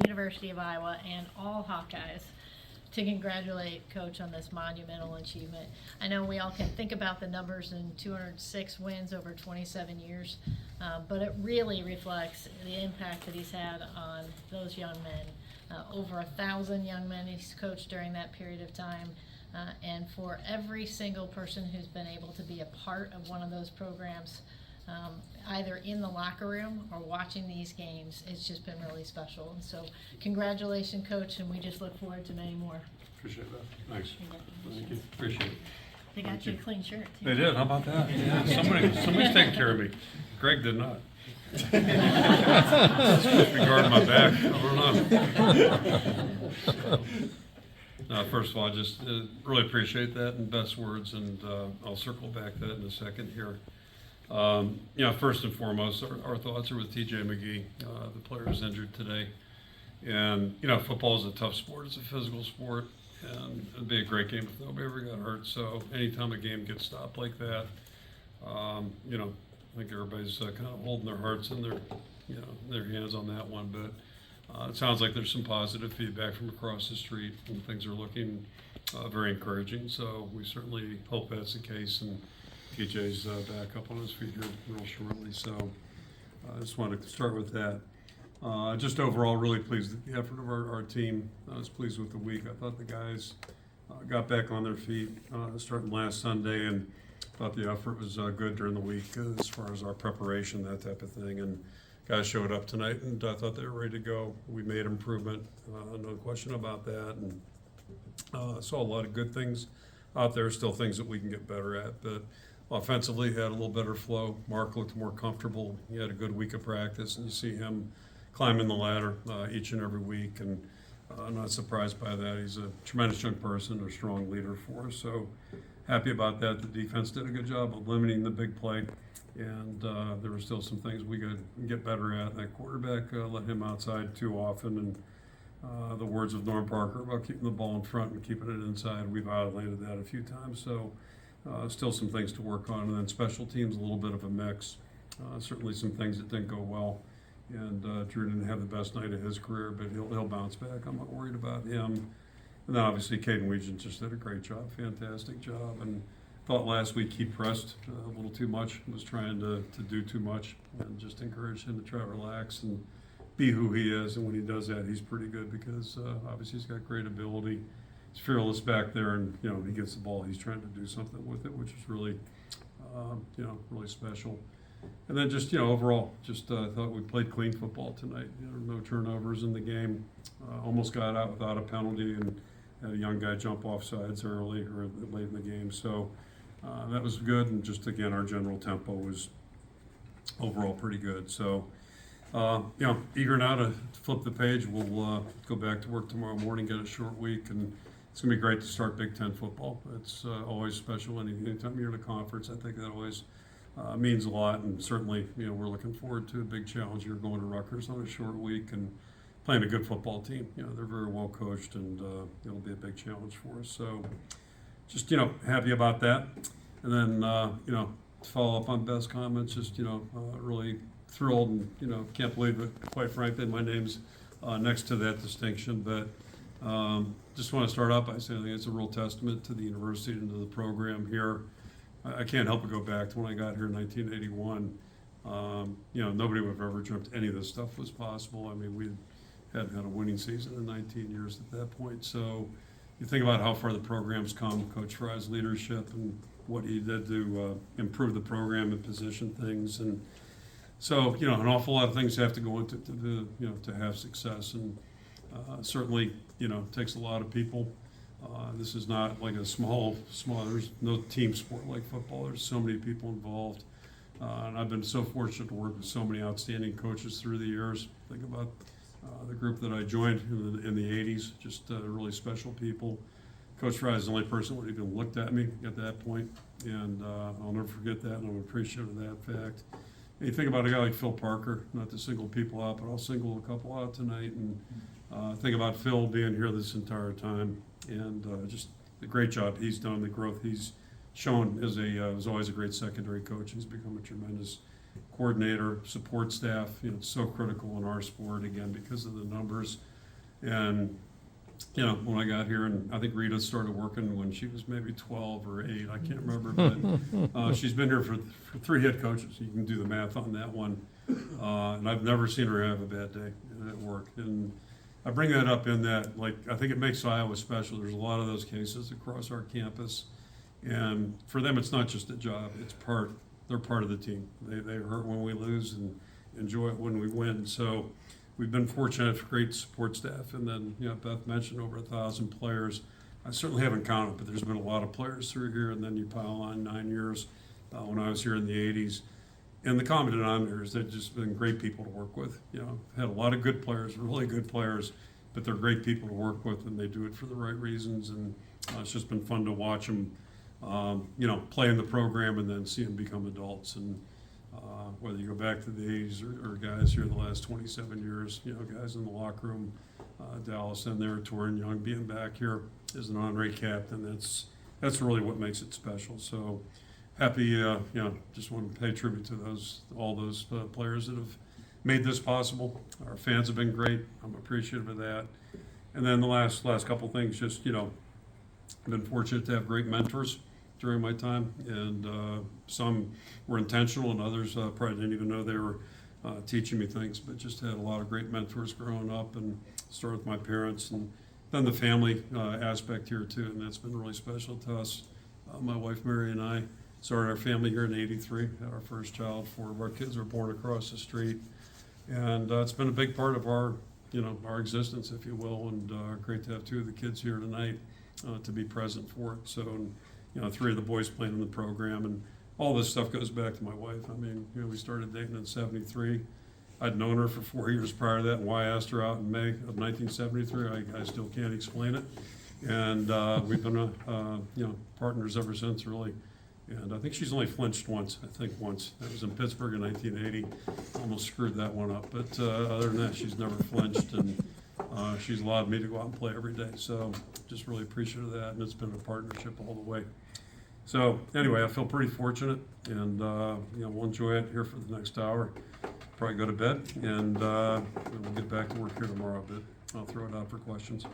University of Iowa and all Hawkeyes to congratulate Coach on this monumental achievement. I know we all can think about the numbers in 206 wins over 27 years, but it really reflects the impact that he's had on those young men. Over 1,000 young men he's coached during that period of time. And for every single person who's been able to be a part of one of those programs, either in the locker room or watching these games, it's just been really special. And so congratulations, Coach, and we just look forward to many more. Appreciate that. Thanks. Thank you. Appreciate it. They got you a clean shirt, too. They did. How about that? Yeah. Somebody's taking care of me. Greg did not. Supposed to be guarding my back. I don't know. First of all, I just really appreciate that and best words, and I'll circle back to that in a second here. First and foremost, our thoughts are with TJ McGee. The player is injured today. And, football is a tough sport. It's a physical sport. And it'd be a great game if nobody ever got hurt. So anytime a game gets stopped like that, I think everybody's kind of holding their hearts in their hands on that one. But it sounds like there's some positive feedback from across the street, and things are looking very encouraging. So we certainly hope that's the case. And TJ's back up on his feet here real shortly. So I just wanted to start with that. Just overall, really pleased with the effort of our team. I was pleased with the week. I thought the guys got back on their feet starting last Sunday, and thought the effort was good during the week as far as our preparation, that type of thing. And guys showed up tonight, and I thought they were ready to go. We made improvement, no question about that. And saw a lot of good things out there, still things that we can get better at. But offensively, had a little better flow. Mark looked more comfortable. He had a good week of practice, and you see him climbing the ladder each and every week, and I'm not surprised by that. He's a tremendous young person, a strong leader for us, so happy about that. The defense did a good job of limiting the big play, and there were still some things we could get better at. That quarterback let him outside too often, and the words of Norm Parker about keeping the ball in front and keeping it inside, we violated that a few times, so still some things to work on. And then special teams, a little bit of a mix. Certainly some things that didn't go well. And Drew didn't have the best night of his career, but he'll bounce back. I'm not worried about him. And then obviously Caden Weegan just did a great job, fantastic job. And thought last week he pressed a little too much, was trying to do too much, and just encouraged him to try to relax and be who he is. And when he does that, he's pretty good because obviously he's got great ability. He's fearless back there, and he gets the ball, he's trying to do something with it, which is really, really special. And then just, overall, just thought we played clean football tonight. No turnovers in the game. Almost got out without a penalty, and had a young guy jump off sides early or late in the game. So that was good. And just, again, our general tempo was overall pretty good. So, eager now to flip the page. We'll go back to work tomorrow morning, get a short week, and it's going to be great to start Big Ten football. It's always special. Anytime you're in a conference, I think that always means a lot, and certainly, we're looking forward to a big challenge. You're going to Rutgers on a short week and playing a good football team. They're very well coached, and it'll be a big challenge for us. So, just happy about that. And then to follow up on Beth's comments, just really thrilled, and can't believe it. Quite frankly, my name's next to that distinction, but just want to start out by saying I think it's a real testament to the university and to the program here. I can't help but go back to when I got here in 1981. Nobody would have ever dreamt any of this stuff was possible. I mean, we hadn't had a winning season in 19 years at that point. So you think about how far the program's come, Coach Fry's leadership and what he did to improve the program and position things. And so, an awful lot of things have to go into to have success. And certainly, it takes a lot of people. This is not like a small, there's no team sport like football. There's so many people involved. And I've been so fortunate to work with so many outstanding coaches through the years. Think about the group that I joined in the 80s, just really special people. Coach Fry is the only person who even looked at me at that point, and I'll never forget that, and I'm appreciative of that fact. And you think about a guy like Phil Parker, not to single people out, but I'll single a couple out tonight, and think about Phil being here this entire time, and just the great job he's done, the growth he's shown as was always a great secondary coach. He's become a tremendous coordinator, support staff. It's so critical in our sport, again, because of the numbers. And when I got here, and I think Rita started working when she was maybe 12 or 8, I can't remember, but she's been here for 3 head coaches. You can do the math on that one. And I've never seen her have a bad day at work. And I bring that up in that, like, I think it makes Iowa special. There's a lot of those cases across our campus. And for them, it's not just a job, they're part of the team. They hurt when we lose and enjoy it when we win. So we've been fortunate for great support staff. And then, Beth mentioned over 1,000 players. I certainly haven't counted, but there's been a lot of players through here. And then you pile on 9 years when I was here in the 80s. And the common denominator is they've just been great people to work with. Had a lot of good players, really good players, but they're great people to work with, and they do it for the right reasons. And it's just been fun to watch them, play in the program and then see them become adults. And whether you go back to the 80s or guys here the last 27 years, guys in the locker room, Dallas in there, Torrin Young being back here as an honorary captain, that's really what makes it special. So happy, just want to pay tribute to all those players that have made this possible. Our fans have been great. I'm appreciative of that. And then the last couple things, just, I've been fortunate to have great mentors during my time, and some were intentional, and others probably didn't even know they were teaching me things, but just had a lot of great mentors growing up, and started with my parents, and then the family aspect here too, and that's been really special to us. My wife Mary and I started our family here in '83, had our first child. 4 of our kids were born across the street, and it's been a big part of our existence, if you will, and great to have 2 of the kids here tonight to be present for it. So, 3 of the boys playing in the program, and all this stuff goes back to my wife. I mean, we started dating in '73. I'd known her for 4 years prior to that, and why I asked her out in May of 1973, I still can't explain it. And we've been partners ever since, really. And I think she's only flinched once. That was in Pittsburgh in 1980. Almost screwed that one up. But other than that, she's never flinched, and she's allowed me to go out and play every day. So just really appreciative of that, and it's been a partnership all the way. So anyway, I feel pretty fortunate, and we'll enjoy it here for the next hour. Probably go to bed, and we'll get back to work here tomorrow, but I'll throw it out for questions.